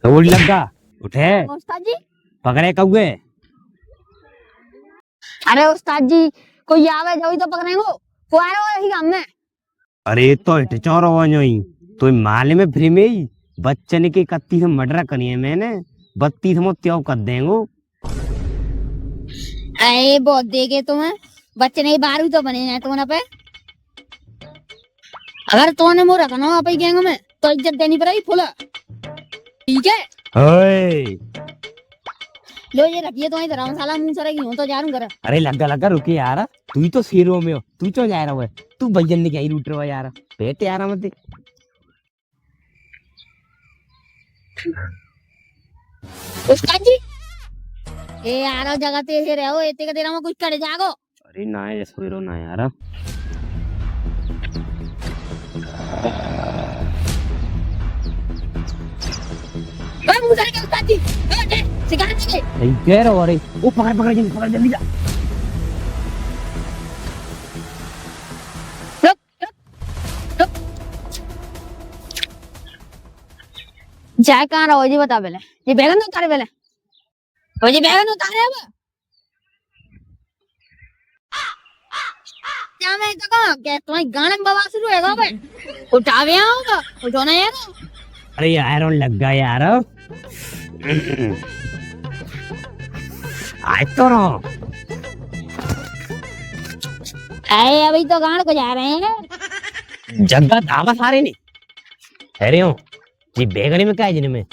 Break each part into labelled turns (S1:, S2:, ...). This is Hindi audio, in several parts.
S1: दौड़ लगा उठे
S2: उस्ताद जी।
S1: पकड़े कौए।
S2: अरे उस्ताद जी कोई आवे जो तो पकड़ेंगे को आ रहा है काम में।
S1: अरे तो इट चौरो वही तो माल में फ्री में ही बच्चन के 31 मर्डर करिए मैंने 32 में त्यों कर देंगो।
S2: अरे बहुत देगे तुम्हें बच्चे नहीं 12 तो बने हैं तुम्हारे पे। अगर तूने मुंह रखना हो अपनी गैंग में तो इज्जत देनी पड़ेगी फुल ठीक है।
S1: ओए
S2: लो ये रखिए तो इधर मसाला मुंह सरेगी हूं तो जा रहा हूं घर।
S1: अरे लगा लगा रुके यार तू ही तो शेरों में हो तू क्यों जा रहा है तू भैया ने क्या ही लूट रहा है यार बैठ यार मत
S2: उस्ताद जी ए यार जगह ते से रहो एते का देना में कुछ कर जागो।
S1: अरे ना ये शेरों ना यार
S2: ओए मुंह सरेगी उस्ताद जी ए सिखा दीजिए।
S1: सही कह रहा हो। अरे वो पकड़ पकड़ जल्दी जा।
S2: रुक रुक रुक जाए कहाँ रहो जी बता पहले ये बैगन तो उतारे पहले वो जी बैगन उतारे अब क्या मैं तो कहा क्या तुम्हारी गाने में बवाल शुरू है बे उठावे आओगा उठो ना यार।
S1: अरे यार लग गया यार आज तो रहो
S2: अरे अभी तो गाड़ को जा रहे हैं
S1: जगह दावा सारे नहीं अरे हो जी बेगनी में क्या है जिनमें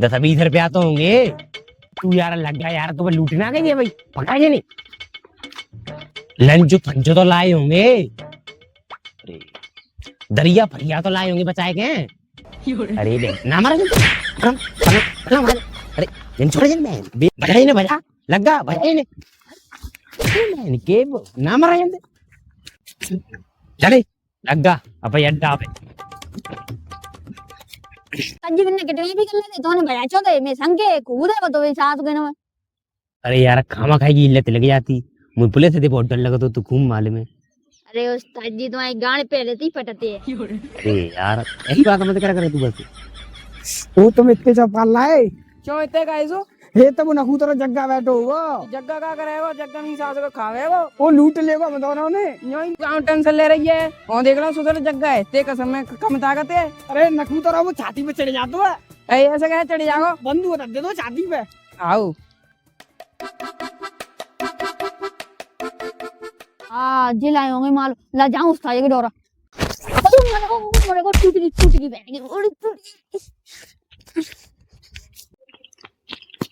S1: 10-20 रुपया तो होंगे तू यार लग गया यार तो लूटना गई भाई पका नहीं लंच पंचो तो लाए होंगे। अरे दरिया फरिया तो लाए होंगे बचाए के। अरे दे ना मारा अरे जिन छोड़ जिन मैं बजा ही ने बजा लगा बजा ही ने मैंने के ना मारा जंदे चले लगा अब अड्डा पे
S2: संजी बिन्ने कितने भी कर लेते तो ने बजा चोदे मैं संगे कूद है तो वे साथ के ना।
S1: अरे यार खामा खाएगी इल्लत लग जाती मुझे पुलिस से बहुत डर लगा तो तू खूब मालूम है।
S2: अरे उस्ताद जी तुम्हारे गाने पहले ही फटते हैं।
S1: अरे यार यही बात मत क्या करे तू बस
S3: वो तुम इतने चपाल लाए
S4: क्यों इतने का ऐसो
S3: हे तब नखू तरह जग्गा बैठो वो
S4: जग्गा का करेगा जग्गा नहीं सास को खावेगा
S3: वो लूट लेगा बताओ ने
S4: यूं ही काम टेंशन ले रही है और देख रहा हूँ सुधर जग्गा है ते कसम में कम ताकत है।
S3: अरे नखू तरह वो छाती पे चढ़ जाता है
S4: ऐसे कहे चढ़ जाओ
S3: बंदूक रख दे दो छाती पे
S4: आओ
S2: जिलाए होंगे माल ला जाऊं उस्ताद के डोरा मेरे को टूट गई बैठ गई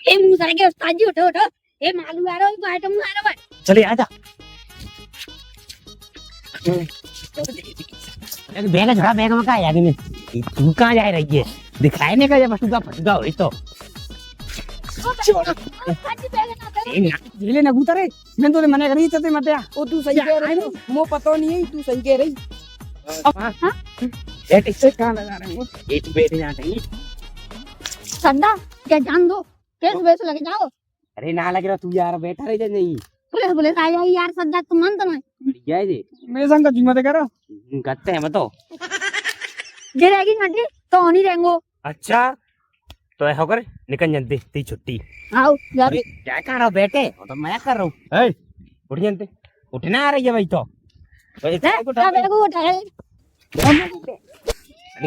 S2: ए मुंह सर के उस्ताद जी उठो उठो ए मालू आ रहा है कोई आइटम आ रहा है
S1: चले आजा बैग झड़ा बैग में क्या है आगे में तू कहाँ जा रही है दिखाई नहीं का जब फटूगा हुई तो
S3: झेले नखू तरह मैं तो मना करी तो मत आ
S4: ओ तू सही कह रही मो पता नहीं है तू सही कह रही
S1: बैठ इससे कहाँ लगा रहे हो एक बैठ जाते ही
S2: सद्दा क्या जान दो केस वैसे लग जाओ।
S1: अरे ना लग रहा तू यार बैठा रह जा नहीं
S2: पुलिस पुलिस आ जाएगी यार सद्दा तुम मान तो नहीं
S1: बढ़िया है जी
S3: मेरे संग का मत करो
S1: करते हैं मत तो
S2: जे रहेगी छठी तो नहीं रहेंगे।
S1: अच्छा तो ऐसा कर निकल जानते ती छुट्टी
S2: आओ यार
S1: अरे क्या कर रहा हो बेटे तो मैं कर रहा हूँ उठ जानते उठना आ रही है भाई तो
S2: मेरे को उठाए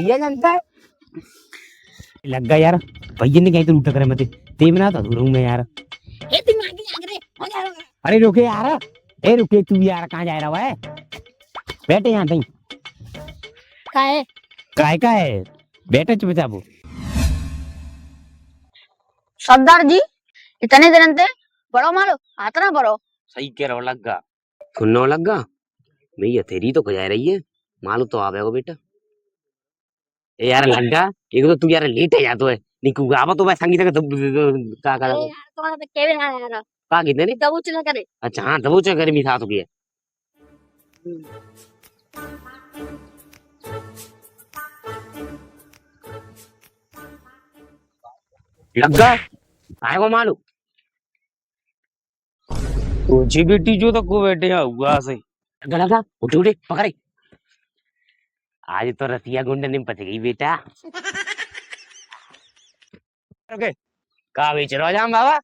S1: ये जानता है लग गया यार भैया ने कहीं तो लूटा करे मत ते बना तो दूर मैं यार
S2: ए तुम आगे आगे रे हो जा
S1: अरे रुके यार ए रुके तू यार कहाँ जा रहा है बैठे यहाँ कहीं का है बैठे चुपचाप
S2: सरदार जी इतने दिन थे बड़ो मारो आतना बड़ो
S1: सही कह रहा लगा सुनने लगा भैया तेरी तो खजा रही है मालूम तो आवेगा बेटा ए यार लगा एक तो तू यार लेट है या तो है निकू आवा तो मैं संगीत का का
S2: यार तुम्हारा तो केवे ना यार
S1: का कितने नहीं
S2: दबोच ना करे।
S1: अच्छा हाँ दबोच गर्मी था तो किया लगा आएगा मालूम तुझे बेटी जो तो को बैठे हुआ सही लगा उठे उठे पकड़े आज तो रतिया गुंडा ने पच गई बेटा ओके का बेच रहे हो जाम बाबा?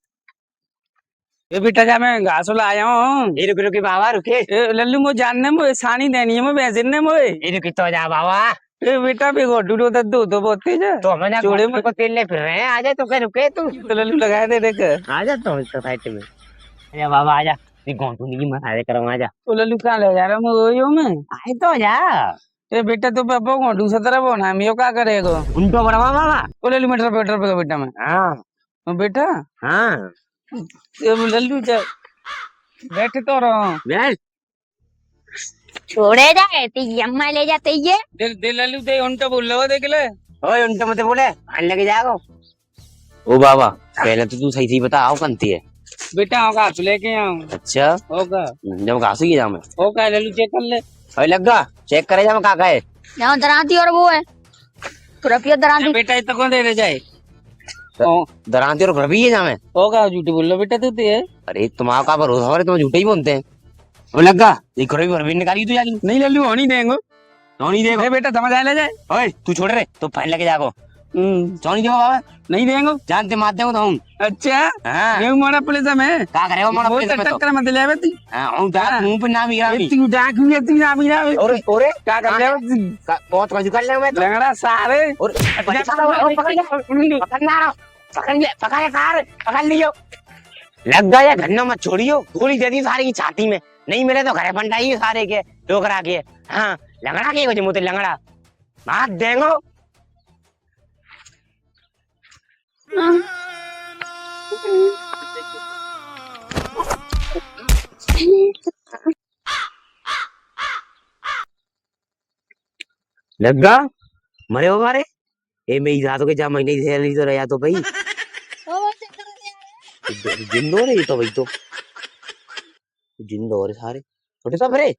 S4: ये बेटा जा मैं घास लाया हूँ।
S1: ये रुके रुके बाबा रुके।
S4: ए लल्लू मो जानने मो सानी देनी है मो बेचने मो।
S1: ये रुके तो जा बाबा।
S4: ए बेटा भी गोडू दो दद्दू तो बहुत तेज है।
S1: तो हम ना
S4: जोड़े
S1: घोड़े को तेल ले फिर रहे हैं। आजा तो क्या रुके तू?
S4: तो लल्लू लगाए दे देख।
S1: आजा तो इस साइड में। आजा बाबा आजा। ये घोंटू की मसाले करो आजा।
S4: तो लल्लू कहाँ ले जा रहा मैं वही हूँ मैं।
S1: आए तो जा।
S4: ए बेटा तो पापा को दूसरा तरफ होना है मैं क्या करेगा।
S1: उनको बड़वा बाबा।
S4: ओ लल्लू मीटर पे बेटा मैं।
S1: हाँ
S4: ओ बेटा
S1: हाँ
S4: ये लल्लू जा बैठे तो रहो।
S1: बैठ।
S2: छोड़े जाए तो ये अम्मा ले जाते ये।
S4: दे लल्लू दे उनका बोल रहा देख ले।
S1: ओए उनके मत बोले आने लगे जाओ। ओ बाबा पहले तो तू सही सही बता आओ कंती है।
S4: बेटा होगा घास लेके आऊँ।
S1: अच्छा
S4: होगा
S1: जब घासू की जाम है।
S4: होगा लल्लू चेक कर ले।
S1: ओए लगा चेक करे जा मैं का है।
S2: यहाँ दरांती और वो है खुरपिया दरांती।
S4: बेटा इतना कौन दे जाए।
S1: दरांती और रवि है जामे।
S4: होगा झूठी बोल रहा बेटा तू तो है।
S1: अरे तुम्हारा का भरोसा है तुम झूठे ही बोलते हैं। ओ लगा एक रवि निकाली तू जाके।
S4: नहीं लल्लू होनी देंगे।
S1: नहीं देगा।
S4: बेटा समझ आए ले जाए।
S1: ओए तू छोड़ रे तो फाइन लेके जाओ। चौनी देगा बाबा।
S4: नहीं देंगे।
S1: जानते मार देंगे तो हम।
S4: अच्छा
S1: हाँ
S4: मैं मोड़ा पुलिस में
S1: का करेगा मोड़ा पुलिस में तो।
S4: टक्कर मत ले तू।
S1: हां हम डाक मुंह पे नाम गिरा भी।
S4: तू डाक हुई तू नाम गिरा।
S1: ओरे ओरे
S4: क्या कर ले
S1: बहुत कुछ कर ले मैं तो।
S4: लंगड़ा सारे
S1: और पकड़ ले कार पकड़ लियो। लग गया घन्ना मत छोड़ियो। गोली दे दी सारे की छाती में। नहीं मिले तो घरे फंटाइए सारे के टोकरा के। हाँ लंगड़ा के वजह मुझे लंगड़ा मार देंगो। लगा मरे हो मारे ए मेरी जातो के जा महीने की सैलरी तो रहा तो भाई जिंदो रे तो भाई तो जिंदो रे सारे छोटे सब रे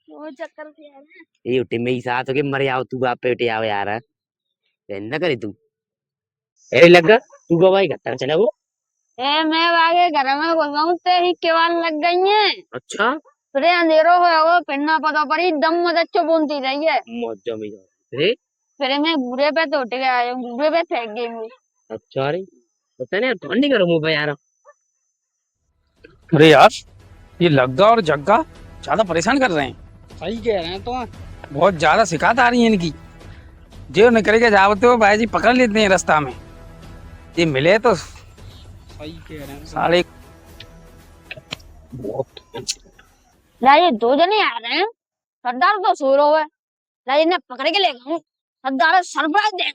S2: वो चक्कर से यार
S1: ये उठे मेरी साथ के मर जाओ तू बाप पे उठे आओ यार ना करे तू ए लगा तू को भाई घट्टा चला वो
S2: ए मैं आगे घर में घुसाऊं ते ही केवाल लग गई है।
S1: अच्छा
S2: फिर अंधेरो हो पिन्ना पता पड़ी दम मत अच्छो बोलती रही है।
S1: मौजा में रे
S2: फिर मैं घूरे पे तो उठ गया घूरे पे फेंक गई मैं।
S1: अच्छा रे पता नहीं फोन नहीं करो मुंह पे यार।
S4: अरे यार ये लग्गा और जग्गा ज्यादा परेशान कर रहे हैं। सही कह रहे हैं तो बहुत ज्यादा शिकायत आ रही है इनकी। जो निकल के जाते हो भाई जी पकड़ लेते हैं रास्ता में। ये मिले तो सही कह रहे हैं साले।
S2: ला ये दो जने आ रहे हैं सरदार तो सो रहा है। ला इन्हें पकड़ के ले गए सरदार सरप्राइज दे।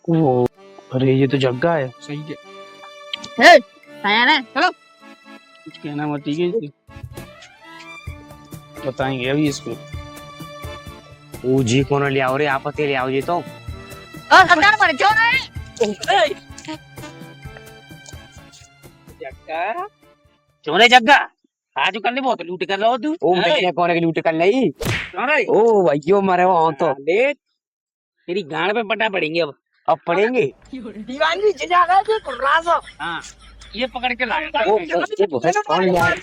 S4: ओ अरे ये तो जग्गा है। सही है
S2: चलो
S4: कुछ कहना मत ठीक है बताएंगे अभी इसको।
S1: ओ जी कौन ले आओ रे आप ले आओ जी तो
S2: सरदार मर क्यों रहे।
S4: जग्गा क्यों रे जग्गा आज कल बहुत लूट कर रहा हो तू।
S1: ओ मैं कौन की लूट कर ली।
S4: क्यों रे
S1: ओ भाइयों मरे हो तो
S4: देख तेरी गांड पे पटा पड़ेंगे
S1: अब पढ़ेंगे
S3: दीवान जी जा रहा है कुर्रा सा।
S4: हाँ ये पकड़ के लाया।
S1: ओ ये बहुत कौन यार